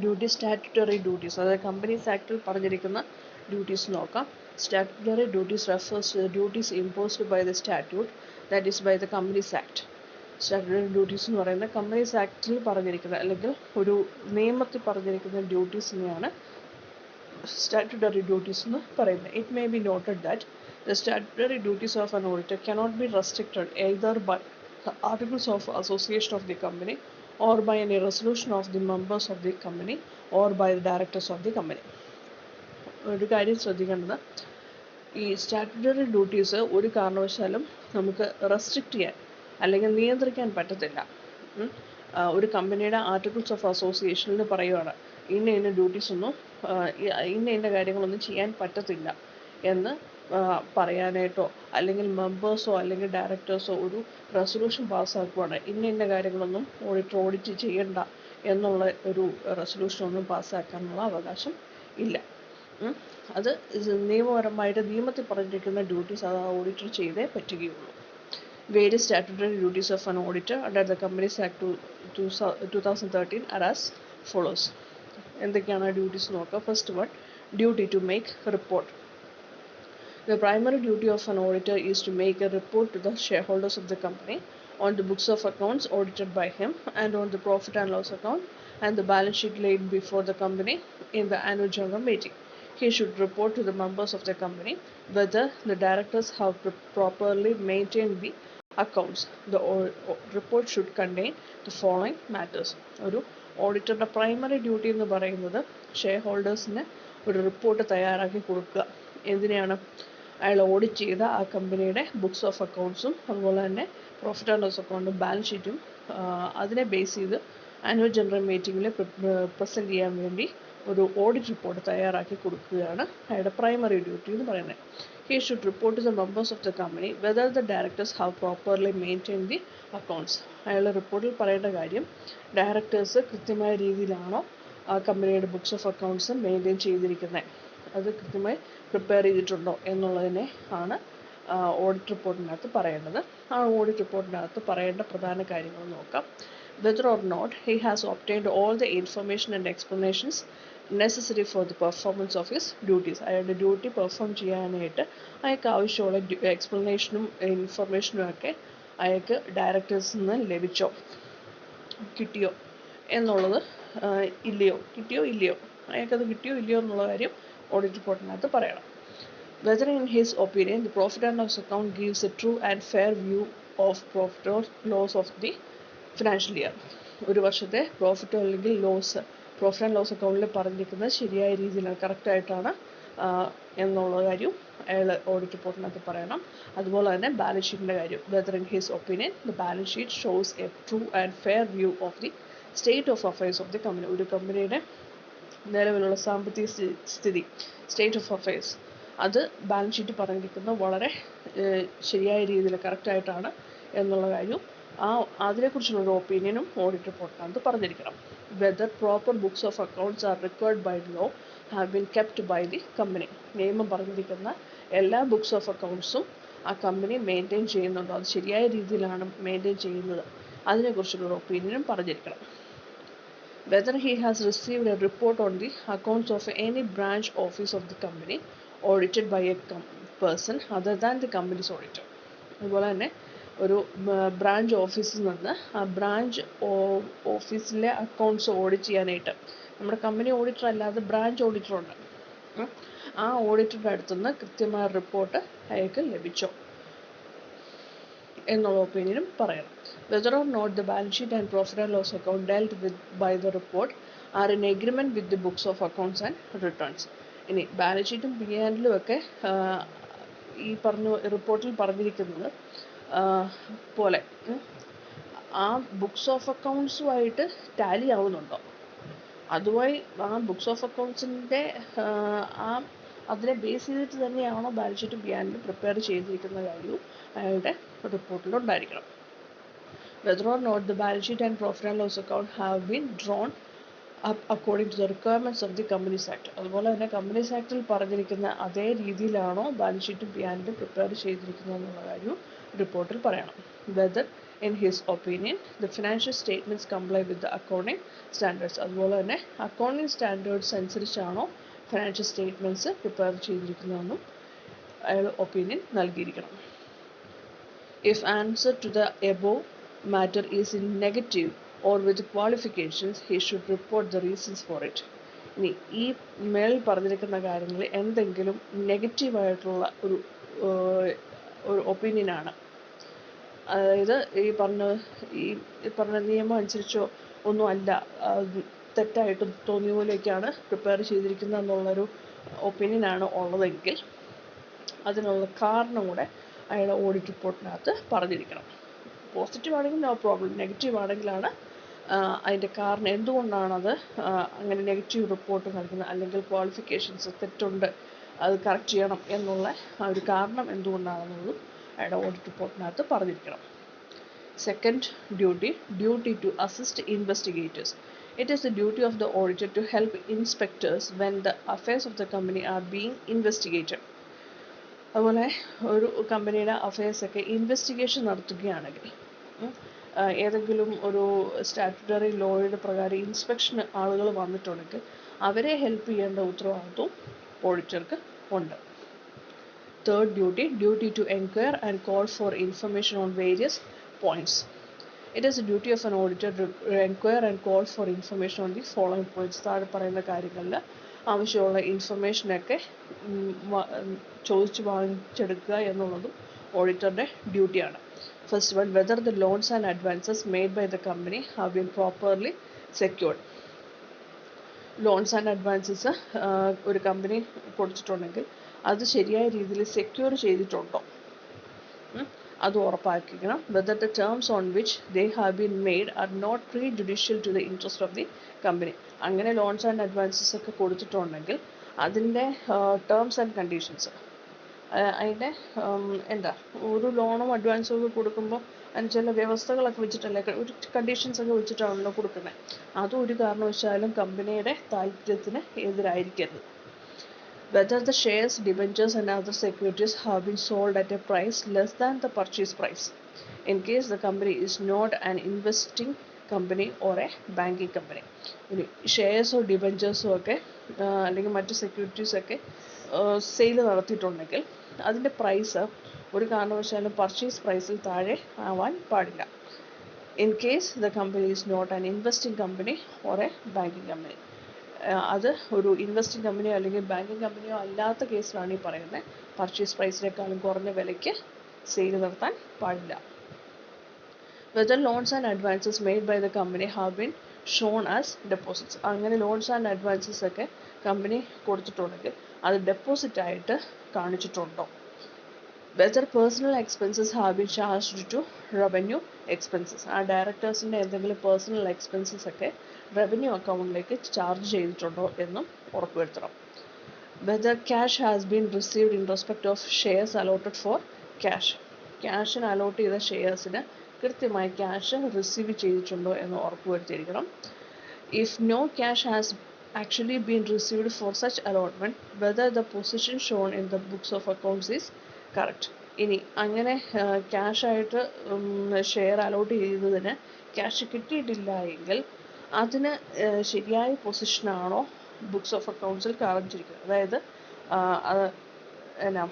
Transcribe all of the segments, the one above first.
duties, statutory duties, അതായത് companies ആക്ടിൽ പറഞ്ഞിരിക്കുന്ന duties നോക്കാം. Statutory duties refers to the duties imposed by the statute, that is by the Companies Act. Statutory duties എന്ന് പറയുന്നത് companies ആക്ടിൽ പറഞ്ഞിരിക്കുന്ന അല്ലെങ്കിൽ ഒരു നിയമത്തിൽ പറഞ്ഞിരിക്കുന്ന ഡ്യൂട്ടീസിനെയാണ് statutory duties എന്ന് പറയുന്നത്. It may be noted that the statutory duties of an auditor cannot be restricted either by the articles of association of the company or by any resolution of the members of the company or by the directors of the company. ഒരു കാര്യം ശ്രദ്ധിക്കേണ്ടത്, ഈ statutory duties ഒരു കാരണവശാലും നമുക്ക് restrict ചെയ്യാൻ അല്ലെങ്കിൽ നിയന്ത്രിക്കാൻ പറ്റത്തില്ല. ഒരു കമ്പനിയുടെ ആർട്ടിക്കിൾസ് ഓഫ് അസോസിയേഷനിൽ പറയുവാണ് ഇന്ന ഡ്യൂട്ടീസ് ഒന്നും ഇന്ന കാര്യങ്ങളൊന്നും ചെയ്യാൻ പറ്റത്തില്ല എന്ന് പറയാനായിട്ടോ അല്ലെങ്കിൽ മെമ്പേഴ്സോ അല്ലെങ്കിൽ ഡയറക്ടേഴ്സോ ഒരു റെസൊല്യൂഷൻ പാസ്സാക്കുവാണ് ഇന്ന കാര്യങ്ങളൊന്നും ഓഡിറ്റ് ചെയ്യണ്ട എന്നുള്ള ഒരു റെസൊല്യൂഷനൊന്നും പാസ്സാക്കാനുള്ള അവകാശം ഇല്ല. അത് നിയമപരമായിട്ട് നിയമത്തിൽ പറഞ്ഞിരിക്കുന്ന ഡ്യൂട്ടീസ് അത് ഓഡിറ്റർ ചെയ്തേ പറ്റുകയുള്ളൂ. Various statutory duties of an auditor under the Companies Act 2013 are as follows. എന്തൊക്കെയാണ് ഡ്യൂട്ടീസ് നോക്കാം. First one, duty to make report. The primary duty of an auditor is to make a report to the shareholders of the company on the books of accounts audited by him and on the profit and loss account and the balance sheet laid before the company in the annual general meeting. He should report to the members of the company whether the directors have properly maintained the accounts. The report should contain the following matters. ഒരു ഓഡിറ്ററുടെ primary duty എന്ന് പറയുന്നത് share ഹോൾഡേഴ്സിന് ഒരു report തയ്യാറാക്കി കൊടുക്കുക. എന്തിനാണ്? അയാൾ audit ചെയ്ത ആ കമ്പനിയുടെ ബുക്സ് ഓഫ് അക്കൗണ്ട്സും അതുപോലെ തന്നെ പ്രോഫിറ്റ് ആൻഡ് ലോസ് അക്കൗണ്ടും ബാലൻസ് ഷീറ്റും അതിനെ ബേസ് ചെയ്ത് ആനുവൽ ജനറൽ മീറ്റിങ്ങിൽ പ്രസൻറ്റ് ചെയ്യാൻ വേണ്ടി ഒരു ഓഡിറ്റ് റിപ്പോർട്ട് തയ്യാറാക്കി കൊടുക്കുകയാണ് അയാളുടെ പ്രൈമറി ഡ്യൂട്ടി എന്ന് പറയുന്നത്. He should report to the members of the company whether the directors have properly maintained the accounts. അയാളുടെ റിപ്പോർട്ടിൽ പറയേണ്ട കാര്യം ഡയറക്ടേഴ്സ് കൃത്യമായ രീതിയിലാണോ ആ കമ്പനിയുടെ ബുക്സ് ഓഫ് അക്കൗണ്ട്സ് മെയിൻറ്റെയിൻ ചെയ്തിരിക്കുന്നത്, അത് കൃത്യമായി പ്രിപ്പയർ ചെയ്തിട്ടുണ്ടോ എന്നുള്ളതിനെ ആണ് ഓഡിറ്റ് റിപ്പോർട്ടിനകത്ത് പറയേണ്ടത്. ആ ഓഡിറ്റ് റിപ്പോർട്ടിനകത്ത് പറയേണ്ട പ്രധാന കാര്യങ്ങൾ നോക്കാം. Whether or not he has obtained all the information and explanations necessary for the performance of his duties. അയാളുടെ ഡ്യൂട്ടി പെർഫോം ചെയ്യാനായിട്ട് അയാൾക്ക് ആവശ്യമുള്ള എക്സ്പ്ലനേഷനും ഇൻഫർമേഷനും ഒക്കെ അയാൾക്ക് ഡയറക്ടേഴ്സിൽ നിന്ന് ലഭിച്ചോ, കിട്ടിയോ എന്നുള്ളത് കിട്ടിയോ ഇല്ലയോ അയാൾക്കത് കിട്ടിയോ ഇല്ലയോ എന്നുള്ള കാര്യം ഓഡിറ്റ് റിപ്പോർട്ടിനകത്ത് പറയണം. Whether in his opinion the profit and loss account gives a true and fair view of profit or loss of the financial year. ഒരു വർഷത്തെ പ്രോഫിറ്റോ അല്ലെങ്കിൽ ലോസ് പ്രോഫിറ്റ് ആൻഡ് ലോസ് അക്കൗണ്ടിൽ പറഞ്ഞിരിക്കുന്നത് ശരിയായ രീതിയിലാണ്, കറക്റ്റായിട്ടാണ് എന്നുള്ള കാര്യം അയാൾ ഓഡിറ്റ് റിപ്പോർട്ടിനകത്ത് പറയണം. അതുപോലെ തന്നെ ബാലൻസ് ഷീറ്റിൻ്റെ കാര്യം. Whether in his opinion the balance sheet shows a true and fair view of the state of affairs of the company. ഒരു കമ്പനിയുടെ നിലവിലുള്ള സാമ്പത്തിക സ്ഥിതി, സ്റ്റേറ്റ് ഓഫ് അഫയേഴ്സ്, അത് ബാലൻസ് ഷീറ്റ് പറഞ്ഞിരിക്കുന്നത് വളരെ ശരിയായ രീതിയിൽ കറക്റ്റായിട്ടാണ് എന്നുള്ള കാര്യം അതിനെക്കുറിച്ചുള്ളൊരു ഒപ്പീനിയനും ഓഡിറ്റ് റിപ്പോർട്ടിനകത്ത് പറഞ്ഞിരിക്കണം. Whether proper books of accounts are required by law have been kept by the company. നിയമം പറഞ്ഞിരിക്കുന്ന എല്ലാ ബുക്സ് ഓഫ് അക്കൗണ്ട്സും ആ കമ്പനി മെയിൻറ്റെയിൻ ചെയ്യുന്നുണ്ടോ, അത് ശരിയായ രീതിയിലാണ് മെയിൻറ്റെയിൻ ചെയ്യുന്നത്, അതിനെക്കുറിച്ചുള്ള ഒപ്പീനിയനും പറഞ്ഞിരിക്കണം. Whether he has received a report on the accounts of any branch office of the company audited by a person other than the company's auditor. അതുപോലെ തന്നെ ഒരു ബ്രാഞ്ച് ഓഫീസിൽ നിന്ന് ആ ബ്രാഞ്ച് ഓഫീസിലെ അക്കൗണ്ട്സ് ഓഡിറ്റ് ചെയ്യാനായിട്ട് നമ്മുടെ കമ്പനി ഓഡിറ്റർ അല്ലാതെ ബ്രാഞ്ച് ഓഡിറ്ററുണ്ട്. ആ ഓഡിറ്ററുടെ അടുത്തുനിന്ന് കൃത്യമായ റിപ്പോർട്ട് അയാൾക്ക് ലഭിച്ചോ എന്നുള്ള ഒപ്പീനിയനും പറയണം. Whether or not the balance sheet and profit and loss account dealt with by the report are in agreement with the books of accounts and returns. ഇനി ബാലൻസ് ഷീറ്റും പി ആൻഡിലും ഒക്കെ ഈ റിപ്പോർട്ടിൽ പറഞ്ഞിരിക്കുന്നത് പോലെ ആ ബുക്സ് ഓഫ് അക്കൗണ്ട്സുമായിട്ട് ടാലി ആവുന്നുണ്ടോ, അതുമായി ആ ബുക്സ് ഓഫ് അക്കൗണ്ട്സിൻ്റെ അതിനെ ബേസ് ചെയ്തിട്ട് തന്നെയാണോ ബാലൻസ് ഷീറ്റും പി ആൻഡിലും പ്രിപ്പയർ ചെയ്തിരിക്കുന്ന കാര്യവും അയാളുടെ റിപ്പോർട്ടിലുണ്ടായിരിക്കണം. Whether or not the balance sheet and profit and loss account have been drawn up according to the requirements of the Companies Act. അതുപോലെ തന്നെ കമ്പനീസ് ആക്ടിൽ പറഞ്ഞിരിക്കുന്ന അതേ രീതിയിലാണോ ബാലൻസ് ഷീറ്റും പി ആൻഡിലും പ്രിപ്പയർ ചെയ്തിരിക്കുന്നത് എന്നുള്ള കാര്യവും റിപ്പോർട്ടിൽ പറയണം. Whether In his opinion, the financial statements comply with the accounting standards. അതുപോലെ തന്നെ അക്കൗണ്ടിങ് സ്റ്റാൻഡേർഡ്സ് അനുസരിച്ചാണോ ഫിനാൻഷ്യൽ സ്റ്റേറ്റ്മെൻറ്റ്സ് പ്രിപ്പയർ ചെയ്തിരിക്കുന്നതെന്നും അയാൾ ഒപ്പീനിയൻ നൽകിയിരിക്കണം. If answer to the above matter is in negative or with qualifications, he should report the reasons for it. ഇനി ഈ മേൽ പറഞ്ഞിരിക്കുന്ന കാര്യങ്ങളിൽ എന്തെങ്കിലും നെഗറ്റീവായിട്ടുള്ള ഒരു ഒപ്പീനിയനാണ്, അതായത് ഈ പറഞ്ഞ നിയമം അനുസരിച്ചോ ഒന്നും അല്ല, തെറ്റായിട്ട് തോന്നിയ പോലെയൊക്കെയാണ് പ്രിപ്പയർ ചെയ്തിരിക്കുന്നത് എന്നുള്ളൊരു ഒപ്പീനിയനാണ് ഉള്ളതെങ്കിൽ അതിനുള്ള കാരണം കൂടെ അയാളുടെ ഓഡിറ്റ് റിപ്പോർട്ടിനകത്ത് പറഞ്ഞിരിക്കണം. പോസിറ്റീവ് ആണെങ്കിൽ നോ പ്രോബ്ലം, നെഗറ്റീവ് ആണെങ്കിലാണ് അതിൻ്റെ കാരണം എന്തുകൊണ്ടാണത് അങ്ങനെ നെഗറ്റീവ് റിപ്പോർട്ട് നൽകുന്നത്, അല്ലെങ്കിൽ ക്വാളിഫിക്കേഷൻസ് തെറ്റുണ്ട് അത് കറക്റ്റ് ചെയ്യണം എന്നുള്ള ആ ഒരു കാരണം എന്തുകൊണ്ടാണെന്നുള്ളതും അയാളുടെ ഓഡിറ്റ് റിപ്പോർട്ടിനകത്ത് പറഞ്ഞിരിക്കണം. Second duty, duty to assist investigators. It is the duty of the auditor to help inspectors when the affairs of the company are being investigated. അതുപോലെ ഒരു കമ്പനിയുടെ അഫയേഴ്സൊക്കെ ഇൻവെസ്റ്റിഗേഷൻ നടത്തുകയാണെങ്കിൽ ഏതെങ്കിലും ഒരു സ്റ്റാറ്റ്യൂട്ടറി ലോയുടെ പ്രകാരം ഇൻസ്പെക്ഷന് ആളുകൾ വന്നിട്ടുണ്ടെങ്കിൽ അവരെ ഹെൽപ്പ് ചെയ്യേണ്ട ഉത്തരവാദിത്വം ഓഡിറ്റർക്ക് ഉണ്ട്. Third duty, duty to enquire and call for information on various points. It is the duty of an auditor to enquire and call for information on the following points. താഴെ പറയുന്ന കാര്യങ്ങളിൽ ആവശ്യമുള്ള ഇൻഫർമേഷനൊക്കെ ചോദിച്ച് വാങ്ങിച്ചെടുക്കുക എന്നുള്ളതും ഓഡിറ്ററുടെ ഡ്യൂട്ടിയാണ്. First one, whether the loans and advances made by the company have been properly secured. Loans and advances ഒരു company കൊടുത്തിട്ടുണ്ടെങ്കിൽ അത് ശരിയായ രീതിയിൽ സെക്യൂർ ചെയ്തിട്ടുണ്ടോ അത് ഉറപ്പാക്കിക്കണം. Whether the terms on which they have been made are not prejudicial to the interest of the company. അങ്ങനെ loans and advances ഒക്കെ കൊടുത്തിട്ടുണ്ടെങ്കിൽ അതിൻ്റെ ടേംസ് ആൻഡ് കണ്ടീഷൻസ്, അതിൻ്റെ എന്താ ഒരു ലോണും അഡ്വാൻസും ഒക്കെ കൊടുക്കുമ്പോൾ അതിന് ചില വ്യവസ്ഥകളൊക്കെ വെച്ചിട്ടല്ലേ, ഒരു കണ്ടീഷൻസ് ഒക്കെ വെച്ചിട്ടാണല്ലോ കൊടുക്കുന്നത്. അതും ഒരു കാരണവശാലും കമ്പനിയുടെ താല്പര്യത്തിന് എതിരായിരിക്കരുത്. Whether the shares, debentures and other securities have been sold at a price less than the purchase price, in case the company is not an investing company or a banking company. ഇനി ഷെയർസോ ഡിബഞ്ചേഴ്സോ ഒക്കെ അല്ലെങ്കിൽ മറ്റ് സെക്യൂരിറ്റീസൊക്കെ sale നടത്തിയിട്ടുണ്ടെങ്കിൽ അതിൻ്റെ price ഒരു കാരണവശാലും purchase പ്രൈസിൽ താഴെ ആവാൻ പാടില്ല. In case the company is not an investing company or a banking company. അത് ഒരു ഇൻവെസ്റ്റിംഗ് കമ്പനിയോ അല്ലെങ്കിൽ ബാങ്കിങ് കമ്പനിയോ അല്ലാത്ത കേസിലാണ് ഈ പറയുന്നത്. പർച്ചേസ് പ്രൈസിനേക്കാളും കുറഞ്ഞ വിലയ്ക്ക് സെയിൽ നടത്താൻ പാടില്ല. Whether loans and advances made by the company have been shown as deposits. അങ്ങനെ ലോൺസ് ആൻഡ് അഡ്വാൻസസ് ഒക്കെ കമ്പനി കൊടുത്തിട്ടുണ്ടെങ്കിൽ അത് ഡെപ്പോസിറ്റ് ആയിട്ട് കാണിച്ചിട്ടുണ്ടോ. Whether personal expenses have been charged to revenue expenses. ആ ഡയറക്ടേഴ്സിൻ്റെ എന്തെങ്കിലും പേഴ്സണൽ എക്സ്പെൻസസ് ഒക്കെ റവന്യൂ അക്കൗണ്ടിലേക്ക് ചാർജ് ചെയ്തിട്ടുണ്ടോ എന്നും ഉറപ്പുവരുത്തണം. Whether cash has been received in respect of shares allotted for cash. ക്യാഷിന് അലോട്ട് ചെയ്ത ഷെയർസിന് കൃത്യമായി ക്യാഷ് റിസീവ് ചെയ്തിട്ടുണ്ടോ എന്ന് ഉറപ്പുവരുത്തിയിരിക്കണം. If no cash has actually been received for such allotment, whether the position shown in the books of accounts is correct. ഇനി അങ്ങനെ ക്യാഷായിട്ട് share allot ചെയ്തതിന് cash കിട്ടിയിട്ടില്ല എങ്കിൽ അതിന് ശരിയായ പൊസിഷനാണോ ബുക്സ് ഓഫ് അക്കൗണ്ട്സിൽ കാണിച്ചിരിക്കുന്നത്. അതായത് എന്നാ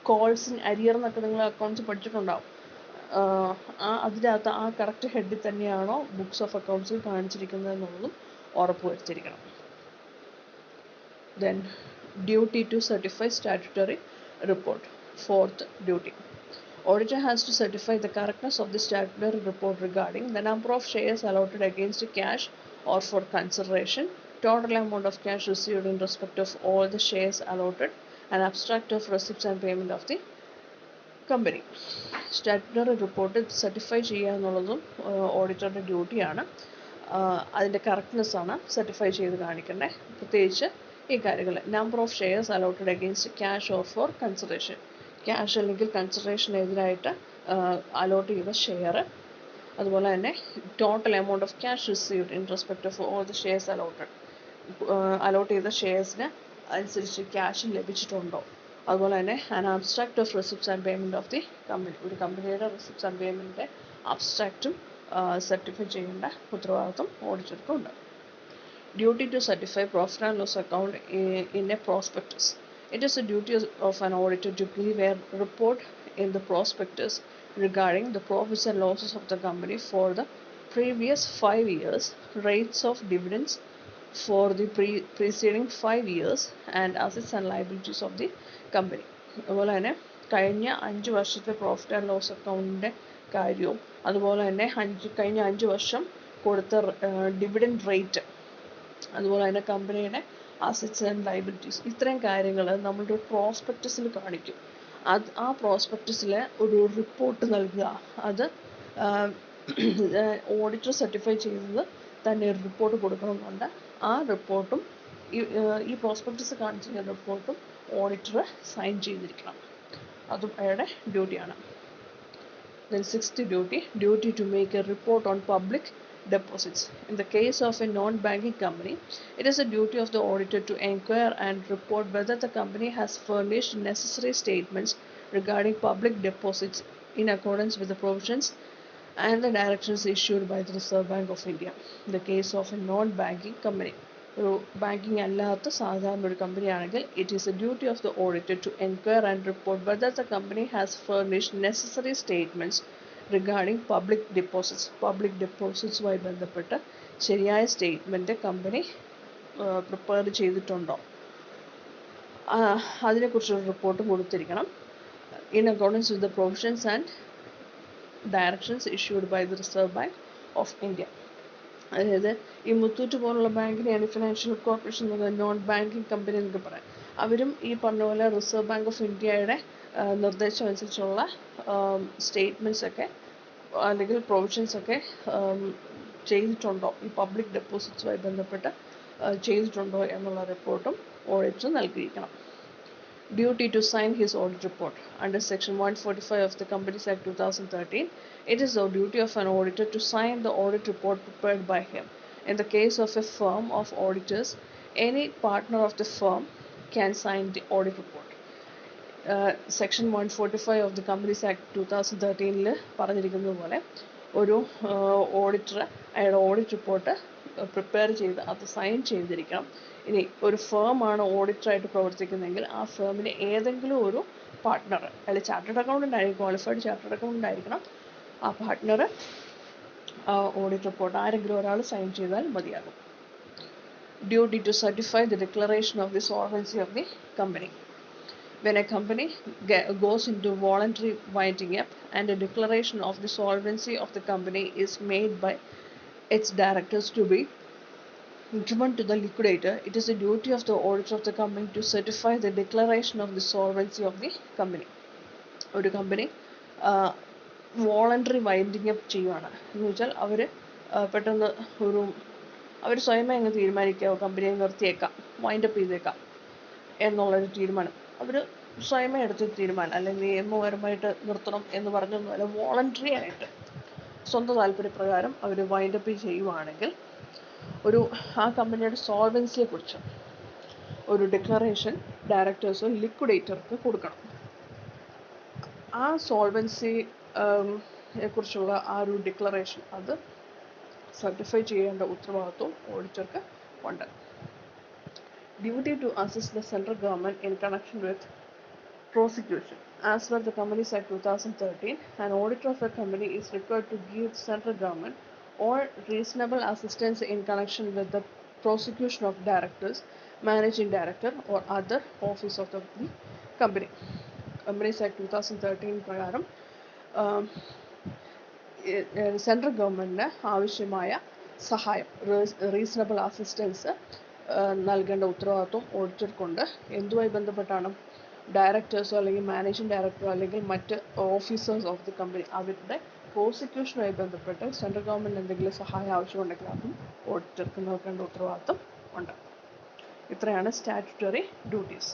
കോൾസ് ഇൻ അരിയർ എന്നൊക്കെ നിങ്ങൾ അക്കൗണ്ട്സ് പഠിച്ചിട്ടുണ്ടാവും. അതിനകത്ത് ആ കറക്റ്റ് ഹെഡിൽ തന്നെയാണോ ബുക്സ് ഓഫ് അക്കൗണ്ട്സിൽ കാണിച്ചിരിക്കുന്നത് എന്നുള്ളതും ഉറപ്പുവരുത്തിയിരിക്കണം. Then duty to certify statutory report. Fourth duty. Auditor has to certify the correctness of the statutory report regarding the number of shares allotted against cash or for consideration, total amount of cash received in respect of all the shares allotted, and abstract of receipts and payment of the company. Statutory report certify ചെയ്യുക എന്നുള്ളതും ഓഡിറ്ററുടെ ഡ്യൂട്ടിയാണ്. അതിൻ്റെ കറക്റ്റ്നെസ്സാണ് certify ചെയ്ത് കാണിക്കേണ്ടത്. പ്രത്യേകിച്ച് ഈ കാര്യങ്ങൾ number of shares allotted against cash or for consideration, cash അല്ലെങ്കിൽ കൺസിഡറേഷനെതിരായിട്ട് അലോട്ട് ചെയ്ത ഷെയർ, അതുപോലെ തന്നെ total amount of cash received in respect of all the shares allot ചെയ്ത ഷെയർസിന് അനുസരിച്ച് ക്യാഷ് ലഭിച്ചിട്ടുണ്ടോ, അതുപോലെ തന്നെ an abstract of receipts and payment of the company. ഒരു കമ്പനിയുടെ receipts and payment അബ്സ്ട്രാക്റ്റും സർട്ടിഫൈ ചെയ്യേണ്ട ഉത്തരവാദിത്വം ഓഡിറ്റർക്കും ഉണ്ട്. Duty to certify profit and loss account in a prospectus. It is the duty of an auditor to give a report in the prospectus regarding the profits and losses of the company for the previous 5 years, rates of dividends for the preceding 5 years, and assets and liabilities of the company. അതുപോലെ തന്നെ കഴിഞ്ഞ 5 വർഷത്തെ profit and loss അക്കൗണ്ടിൻ്റെ കാര്യവും അതുപോലെ തന്നെ കഴിഞ്ഞ 5 വർഷം കൊടുത്ത ഡിവിഡൻഡ് റേറ്റ്, അതുപോലെ തന്നെ കമ്പനിയുടെ അസറ്റ്സ് ആൻഡ് ലയബിലിറ്റീസ്, ഇത്രയും കാര്യങ്ങൾ നമ്മളുടെ പ്രോസ്പെക്ടസിൽ കാണിക്കും. ആ പ്രോസ്പെക്ടസിൽ ഒരു റിപ്പോർട്ട് നൽകുക, അത് ഓഡിറ്റർ സർട്ടിഫൈ ചെയ്തത് തന്നെ ഒരു റിപ്പോർട്ട് കൊടുക്കണമെന്നുണ്ട്. ആ റിപ്പോർട്ടും ഈ പ്രോസ്പെക്ടസ് കാണിച്ചിരുന്ന റിപ്പോർട്ടും ഓഡിറ്റർ സൈൻ ചെയ്തിരിക്കണം. അതും അയാളുടെ ഡ്യൂട്ടിയാണ്. Then sixth duty to make a report on public deposits. In the case of a non-banking company, it is a duty of the auditor to inquire and report whether the company has furnished necessary statements regarding public deposits in accordance with the provisions and the directions issued by the Reserve Bank of India. In the case of a non-banking company, ഒരു banking അല്ലാത്ത സാധാരണ ഒരു company ആണെങ്കിൽ it is a duty of the auditor to enquire and report whether the company has furnished necessary statements regarding public deposits. Public ഡെപ്പോസിറ്റ്സുമായി ബന്ധപ്പെട്ട് ശരിയായ statement company prepare ചെയ്തിട്ടുണ്ടോ, അതിനെക്കുറിച്ചൊരു റിപ്പോർട്ട് കൊടുത്തിരിക്കണം. In accordance with the provisions and directions issued by the Reserve Bank of India. അതായത് ഈ മുത്തൂറ്റ് പോലുള്ള ബാങ്കിനെയാണ് ഫിനാൻഷ്യൽ കോർപ്പറേഷൻ എന്നത് നോൺ ബാങ്കിങ് കമ്പനി എന്നൊക്കെ പറയാം. അവരും ഈ പറഞ്ഞ പോലെ റിസർവ് ബാങ്ക് ഓഫ് ഇന്ത്യയുടെ നിർദ്ദേശം അനുസരിച്ചുള്ള സ്റ്റേറ്റ്മെൻറ്റ്സ് ഒക്കെ അല്ലെങ്കിൽ പ്രൊവിഷൻസ് ഒക്കെ ചെയ്തിട്ടുണ്ടോ, ഈ പബ്ലിക് ഡെപ്പോസിറ്റ്സുമായി ബന്ധപ്പെട്ട് ചെയ്തിട്ടുണ്ടോ എന്നുള്ള റിപ്പോർട്ടും auditor നൽകിയിരിക്കണം. Duty to sign his audit report. Under Section 145 of the Companies Act 2013, it is the duty of an auditor to sign the audit report prepared by him. In the case of a firm of auditors, any partner of the firm can sign the audit report. Section 145 of the Companies Act 2013 പറഞ്ഞിരിക്കുന്നത് പോലെ ഒരു auditor അയാളുടെ audit report prepare ചെയ്ത് അത് sign ചെയ്തിരിക്കണം. ഇനി ഒരു ഫേമാണ് ഓഡിറ്ററായിട്ട് പ്രവർത്തിക്കുന്നതെങ്കിൽ ആ ഫേമിന് ഏതെങ്കിലും ഒരു പാർട്ട്ണർ, അല്ലെങ്കിൽ ചാർട്ടേഡ് അക്കൗണ്ടൻ്റ് ആയിരിക്കും, ക്വാളിഫൈഡ് ചാർട്ടേഡ് അക്കൗണ്ടൻ്റ് ആയിരിക്കണം, ആ പാർട്ട്ണർ ഓഡിറ്റ് റിപ്പോർട്ട് ആരെങ്കിലും ഒരാൾ സൈൻ ചെയ്താൽ മതിയാകും. Duty to certify the declaration of the solvency of the company. When a company goes into voluntary winding up and a declaration of the solvency of the company is made by its directors to be given to the liquidator, it is the duty of the auditor of the company to certify the declaration of the solvency of the company. ഒരു company voluntary winding up ചെയ്യുവാണ് എന്ന് വെച്ചാൽ അവർ പെട്ടെന്ന് അവർ സ്വയമേ അങ്ങ് തീരുമാനിക്കുക കമ്പനിയെ നിർത്തിയേക്കാം, wind up ചെയ്തേക്കാം എന്നുള്ളൊരു തീരുമാനം അവർ സ്വയമേ എടുത്തൊരു തീരുമാനം, അല്ലെങ്കിൽ നിയമപരമായിട്ട് നിർത്തണം എന്ന് പറഞ്ഞൊന്നുമല്ല, വോളണ്ടറി ആയിട്ട് സ്വന്തം താല്പര്യപ്രകാരം അവർ വൈൻഡപ്പ് ചെയ്യുവാണെങ്കിൽ ആ കമ്പനിയുടെ സോൾവൻസിയെ കുറിച്ച് ഒരു ഡിക്ലറേഷൻ ഡയറക്ടേഴ്സോ ലിക്വിഡേറ്റർക്ക് കൊടുക്കണം. ആ സോൾവൻസിയെ കുറിച്ചുള്ള ആ ഒരു ഡിക്ലറേഷൻ അത് സർട്ടിഫൈ ചെയ്യേണ്ട ഉത്തരവാദിത്വം ഓഡിറ്റർക്ക് ഉണ്ട്. Duty to assist the central government in connection with prosecution. As per the Companies Act 2013, an auditor of a company is required to give the central government all reasonable assistance in connection with the prosecution of directors, managing director or other office of the company. Companies Act 2013 പ്രകാരം central ഗവൺമെൻറ്റിന് ആവശ്യമായ സഹായം, reasonable assistance നൽകേണ്ട ഉത്തരവാദിത്വം ഓഡിറ്റർക്കുണ്ട്. എന്തുമായി ബന്ധപ്പെട്ടാണ്? ഡയറക്ടേഴ്സോ അല്ലെങ്കിൽ managing ഡയറക്ടറോ അല്ലെങ്കിൽ മറ്റ് ഓഫീസേഴ്സ് ഓഫ് ദി കമ്പനി അവരുടെ പ്രോസിക്യൂഷനുമായി ബന്ധപ്പെട്ട് സെൻട്രൽ ഗവൺമെൻറ് എന്തെങ്കിലും സഹായം ആവശ്യമുണ്ടെങ്കിൽ അതും ഓഡിറ്റർക്ക് നൽകേണ്ട ഉത്തരവാദിത്വം ഉണ്ട്. ഇത്രയാണ് സ്റ്റാറ്റ്യൂട്ടറി ഡ്യൂട്ടീസ്.